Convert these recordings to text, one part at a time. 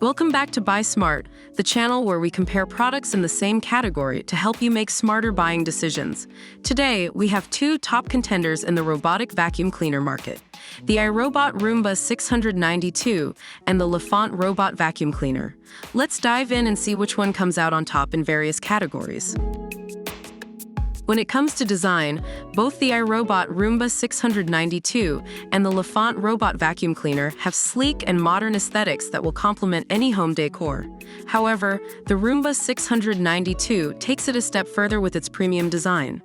Welcome back to Buy Smart, the channel where we compare products in the same category to help you make smarter buying decisions. Today, we have two top contenders in the robotic vacuum cleaner market: the iRobot Roomba 692 and the Lefant Robot Vacuum Cleaner. Let's dive in and see which one comes out on top in various categories. When it comes to design, both the iRobot Roomba 692 and the Lefant Robot Vacuum Cleaner have sleek and modern aesthetics that will complement any home decor. However, the Roomba 692 takes it a step further with its premium design.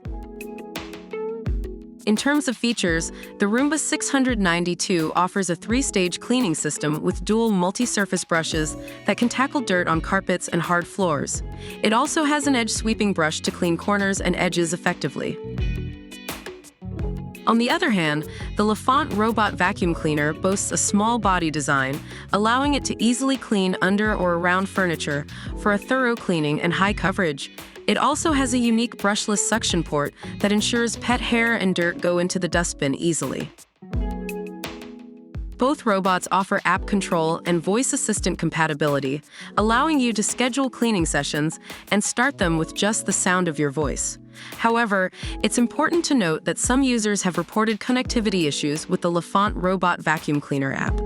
In terms of features, the Roomba 692 offers a 3-stage cleaning system with dual multi-surface brushes that can tackle dirt on carpets and hard floors. It also has an edge-sweeping brush to clean corners and edges effectively. On the other hand, the Lefant Robot Vacuum Cleaner boasts a small body design, allowing it to easily clean under or around furniture for a thorough cleaning and high coverage. It also has a unique brushless suction port that ensures pet hair and dirt go into the dustbin easily. Both robots offer app control and voice assistant compatibility, allowing you to schedule cleaning sessions and start them with just the sound of your voice. However, it's important to note that some users have reported connectivity issues with the Lefant Robot Vacuum Cleaner app.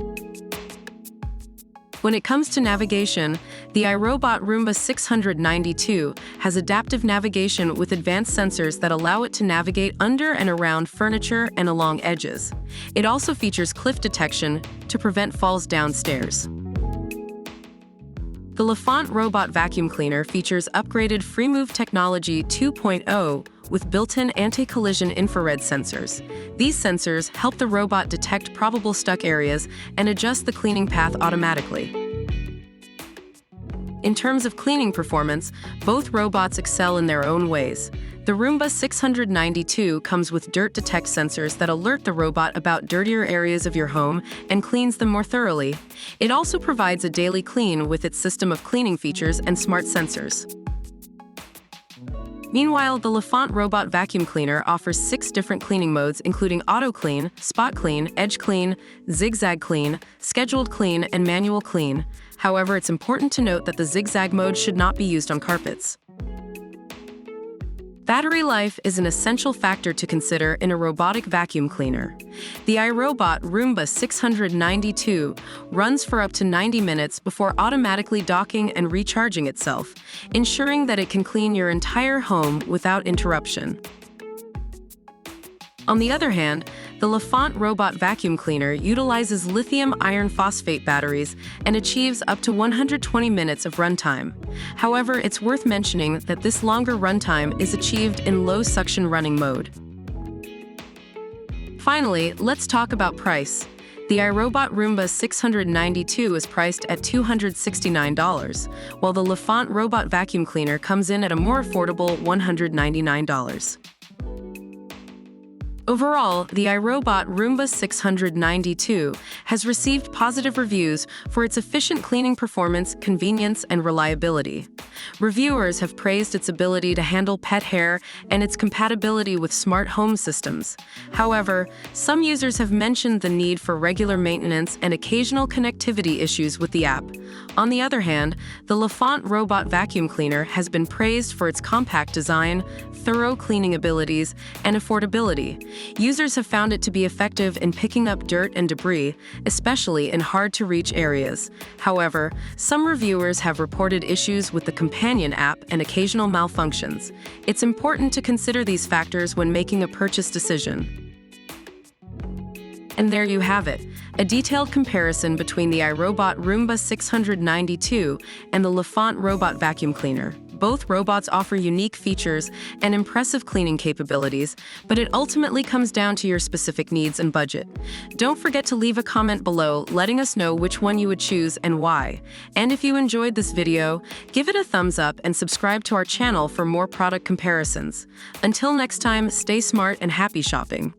When it comes to navigation, the iRobot Roomba 692 has adaptive navigation with advanced sensors that allow it to navigate under and around furniture and along edges. It also features cliff detection to prevent falls downstairs. The Lefant Robot Vacuum Cleaner features upgraded FreeMove Technology 2.0 with built-in anti-collision infrared sensors. These sensors help the robot detect probable stuck areas and adjust the cleaning path automatically. In terms of cleaning performance, both robots excel in their own ways. The Roomba 692 comes with dirt detect sensors that alert the robot about dirtier areas of your home and cleans them more thoroughly. It also provides a daily clean with its system of cleaning features and smart sensors. Meanwhile, the Lefant Robot Vacuum Cleaner offers 6 different cleaning modes, including Auto Clean, Spot Clean, Edge Clean, Zigzag Clean, Scheduled Clean, and Manual Clean. However, it's important to note that the zigzag mode should not be used on carpets. Battery life is an essential factor to consider in a robotic vacuum cleaner. The iRobot Roomba 692 runs for up to 90 minutes before automatically docking and recharging itself, ensuring that it can clean your entire home without interruption. On the other hand, the Lefant Robot Vacuum Cleaner utilizes lithium iron phosphate batteries and achieves up to 120 minutes of runtime. However, it's worth mentioning that this longer runtime is achieved in low suction running mode. Finally, let's talk about price. The iRobot Roomba 692 is priced at $269, while the Lefant Robot Vacuum Cleaner comes in at a more affordable $199. Overall, the iRobot Roomba 692 has received positive reviews for its efficient cleaning performance, convenience, and reliability. Reviewers have praised its ability to handle pet hair and its compatibility with smart home systems. However, some users have mentioned the need for regular maintenance and occasional connectivity issues with the app. On the other hand, the Lefant Robot Vacuum Cleaner has been praised for its compact design, thorough cleaning abilities, and affordability. Users have found it to be effective in picking up dirt and debris, especially in hard-to-reach areas. However, some reviewers have reported issues with the companion app and occasional malfunctions. It's important to consider these factors when making a purchase decision. And there you have it, a detailed comparison between the iRobot Roomba 692 and the Lefant Robot Vacuum Cleaner. Both robots offer unique features and impressive cleaning capabilities, but it ultimately comes down to your specific needs and budget. Don't forget to leave a comment below letting us know which one you would choose and why. And if you enjoyed this video, give it a thumbs up and subscribe to our channel for more product comparisons. Until next time, stay smart and happy shopping.